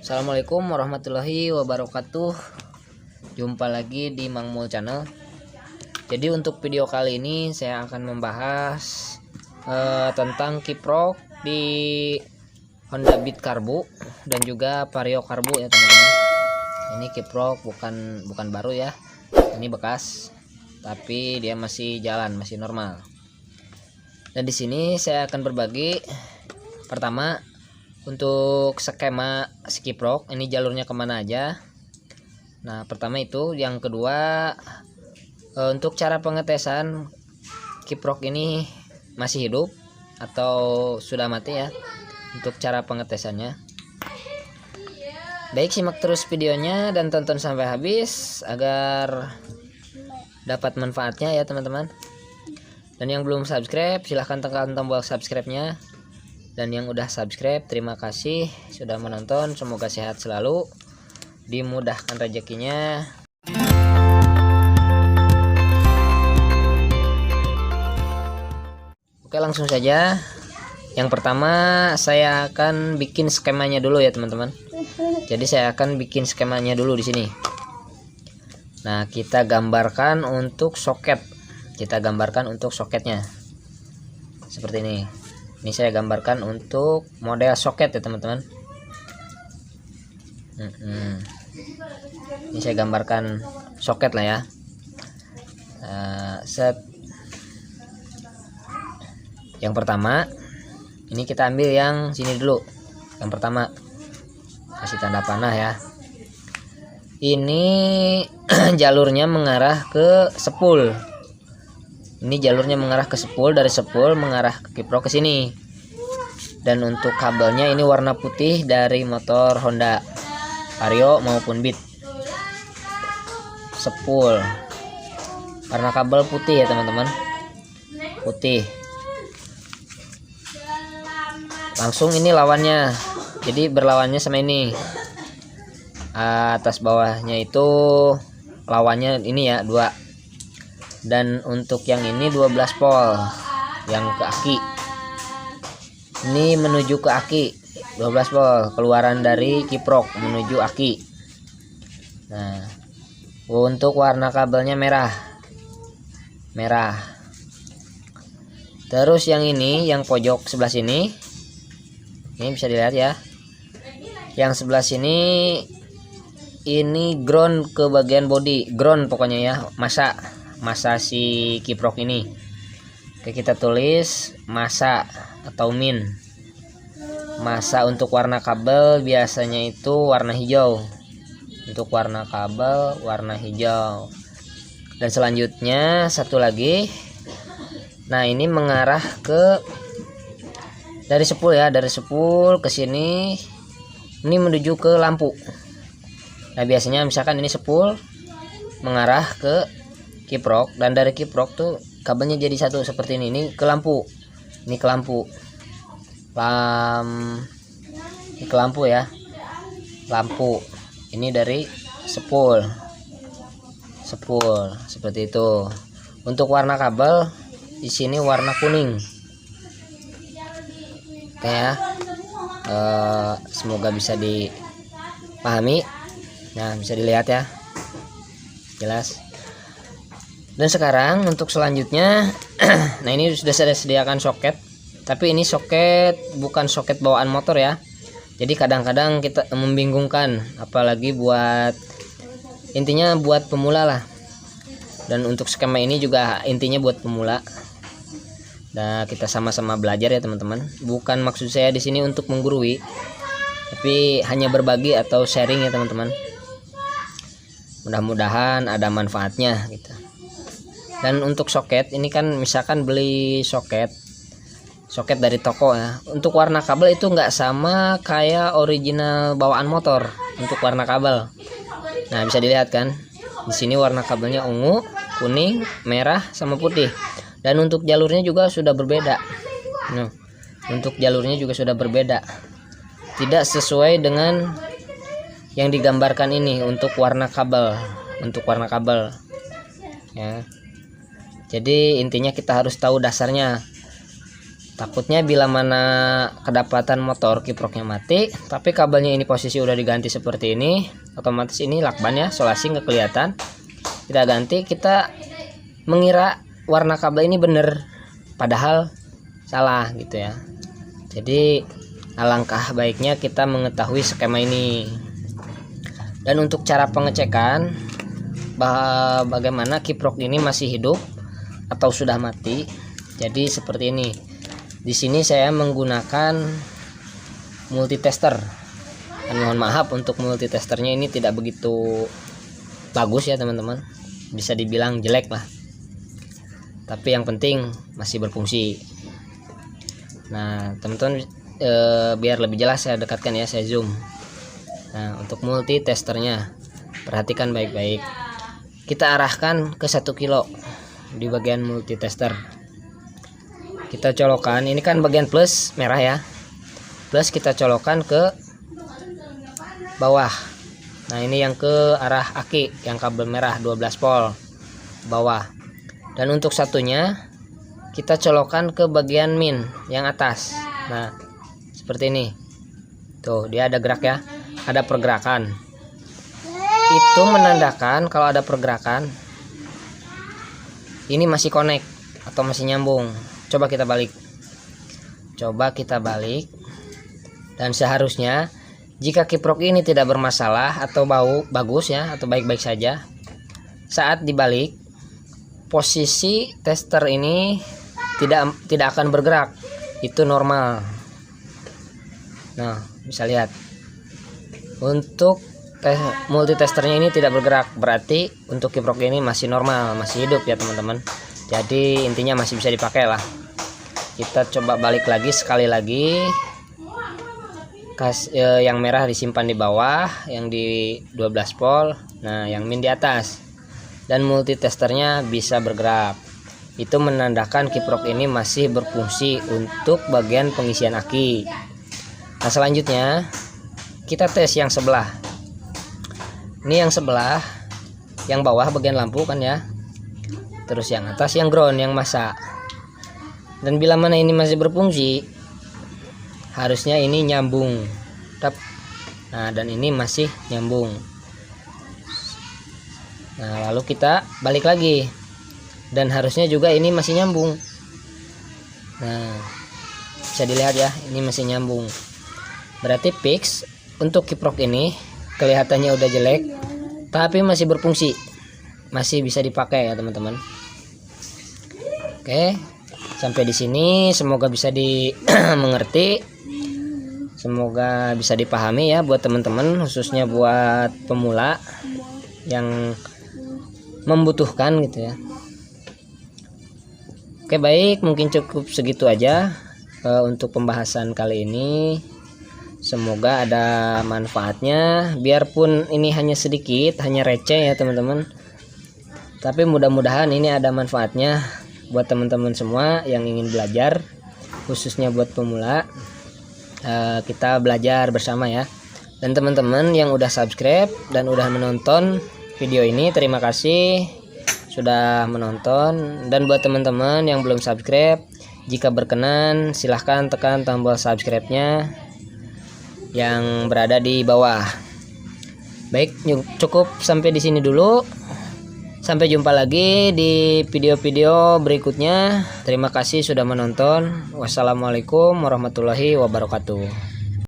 Assalamualaikum warahmatullahi wabarakatuh. Jumpa lagi di Mang Mul Channel. Jadi untuk video kali ini saya akan membahas tentang kiprok di Honda Beat Karbu dan juga Vario Karbu ya teman-teman. Ini kiprok bukan baru ya. Ini bekas, tapi dia masih jalan, masih normal. Dan di sini saya akan berbagi pertama untuk skema skiprok, ini jalurnya kemana aja. Nah pertama itu, yang kedua untuk cara pengetesan kiprok ini masih hidup atau sudah mati ya, untuk cara pengetesannya. Baik, simak terus videonya dan tonton sampai habis agar dapat manfaatnya ya teman-teman. Dan yang belum subscribe silahkan tekan tombol subscribe-nya. Dan yang udah subscribe, terima kasih sudah menonton. Semoga sehat selalu, dimudahkan rezekinya. Oke, langsung saja. Yang pertama saya akan bikin skemanya dulu ya teman-teman. Jadi saya akan bikin skemanya dulu di sini. Nah, kita gambarkan untuk soket. Kita gambarkan untuk soketnya seperti ini. Ini saya gambarkan untuk model soket ya teman-teman. Ini saya gambarkan soket lah ya. Set. Yang pertama, ini kita ambil yang sini dulu. Yang pertama, kasih tanda panah ya. Ini jalurnya mengarah ke spool. Ini jalurnya mengarah ke spool, dari spool mengarah ke kiprok ke sini. Dan untuk kabelnya ini warna putih dari motor Honda Vario maupun Beat. Spool. Warna kabel putih ya teman-teman. Putih. Langsung ini lawannya. Jadi berlawannya sama ini. Atas bawahnya itu lawannya ini ya, 2. Dan untuk yang ini 12 volt yang ke aki. Ini menuju ke aki 12 volt, keluaran dari kiprok menuju aki. Nah, untuk warna kabelnya merah. Terus yang ini, yang pojok sebelah sini, ini bisa dilihat ya. Yang sebelah sini ini ground ke bagian body, ground pokoknya ya, masa si kiprok ini. Oke, kita tulis masa atau min. Masa untuk warna kabel biasanya itu warna hijau. Untuk warna kabel warna hijau. Dan selanjutnya satu lagi. Nah, ini mengarah ke dari spool ya, dari spool ke sini. Ini menuju ke lampu. Nah, biasanya misalkan ini spool mengarah ke kiprok, dan dari kiprok tuh kabelnya jadi satu seperti ini. Ini ke lampu. Ini ke lampu. Ini ke lampu ya. Lampu. Ini dari spool. Spool seperti itu. Untuk warna kabel di sini warna kuning. Oke ya. Semoga bisa dipahami. Nah, bisa dilihat ya. Jelas. Dan sekarang untuk selanjutnya, nah ini sudah saya sediakan soket, tapi ini soket bukan soket bawaan motor ya. Jadi kadang-kadang kita membingungkan, apalagi intinya buat pemula lah. Dan untuk skema ini juga intinya buat pemula. Nah, kita sama-sama belajar ya teman-teman. Bukan maksud saya di sini untuk menggurui, tapi hanya berbagi atau sharing ya teman-teman. Mudah-mudahan ada manfaatnya gitu. Dan untuk soket ini kan misalkan beli soket dari toko ya. Untuk warna kabel itu nggak sama kayak original bawaan motor untuk warna kabel. Nah, bisa dilihat kan di sini warna kabelnya ungu, kuning, merah sama putih. Dan untuk jalurnya juga sudah berbeda. Nah, untuk jalurnya juga sudah berbeda, tidak sesuai dengan yang digambarkan ini untuk warna kabel. Ya. Jadi intinya kita harus tahu dasarnya. Takutnya bila mana kedapatan motor kiproknya mati, tapi kabelnya ini posisi udah diganti seperti ini, otomatis ini lakban ya, solasi nggak kelihatan. Kita ganti, kita mengira warna kabel ini bener, padahal salah gitu ya. Jadi alangkah baiknya kita mengetahui skema ini. Dan untuk cara pengecekan bagaimana kiprok ini masih hidup atau sudah mati, jadi seperti ini. Di sini saya menggunakan multitester. Dan mohon maaf untuk multitesternya ini tidak begitu bagus ya teman-teman. Bisa dibilang jelek lah. Tapi yang penting masih berfungsi. Nah, teman-teman biar lebih jelas saya dekatkan ya, saya zoom. Nah, untuk multitesternya perhatikan baik-baik. Kita arahkan ke 1 kilo di bagian multitester. Kita colokkan, ini kan bagian plus merah ya, plus kita colokkan ke bawah. Nah, ini yang ke arah aki, yang kabel merah 12 volt bawah. Dan untuk satunya kita colokkan ke bagian min yang atas. Nah, seperti ini tuh, dia ada gerak ya, ada pergerakan. Itu menandakan kalau ada pergerakan ini masih connect atau masih nyambung. Coba kita balik, dan seharusnya jika kiprok ini tidak bermasalah atau bagus ya, atau baik-baik saja, saat dibalik posisi tester ini tidak akan bergerak, itu normal. Nah, bisa lihat untuk multitesternya ini tidak bergerak, berarti untuk kiprok ini masih normal, masih hidup ya teman-teman. Jadi intinya masih bisa dipakai lah. Kita coba balik lagi sekali lagi. Yang merah disimpan di bawah, yang di 12 volt. Nah, yang min di atas. Dan multitesternya bisa bergerak. Itu menandakan kiprok ini masih berfungsi untuk bagian pengisian aki. Nah, selanjutnya kita tes yang sebelah. Ini yang sebelah, yang bawah bagian lampu kan ya. Terus yang atas yang ground, yang masa. Dan bila mana ini masih berfungsi, harusnya ini nyambung. Nah, dan ini masih nyambung. Nah, lalu kita balik lagi, dan harusnya juga ini masih nyambung. Nah, bisa dilihat ya, ini masih nyambung. Berarti fix untuk kiprok ini. Kelihatannya udah jelek, tapi masih berfungsi, masih bisa dipakai ya teman-teman. Oke, sampai di sini semoga bisa dimengerti, semoga bisa dipahami ya buat teman-teman, khususnya buat pemula yang membutuhkan gitu ya. Oke, baik, mungkin cukup segitu aja untuk pembahasan kali ini. Semoga ada manfaatnya, biarpun ini hanya sedikit, hanya receh ya teman-teman, tapi mudah-mudahan ini ada manfaatnya buat teman-teman semua yang ingin belajar, khususnya buat pemula. Kita belajar bersama ya. Dan teman-teman yang udah subscribe dan udah menonton video ini, terima kasih sudah menonton. Dan buat teman-teman yang belum subscribe, jika berkenan silahkan tekan tombol subscribe-nya yang berada di bawah. Baik, cukup sampai di sini dulu. Sampai jumpa lagi di video-video berikutnya. Terima kasih sudah menonton. Wassalamualaikum warahmatullahi wabarakatuh.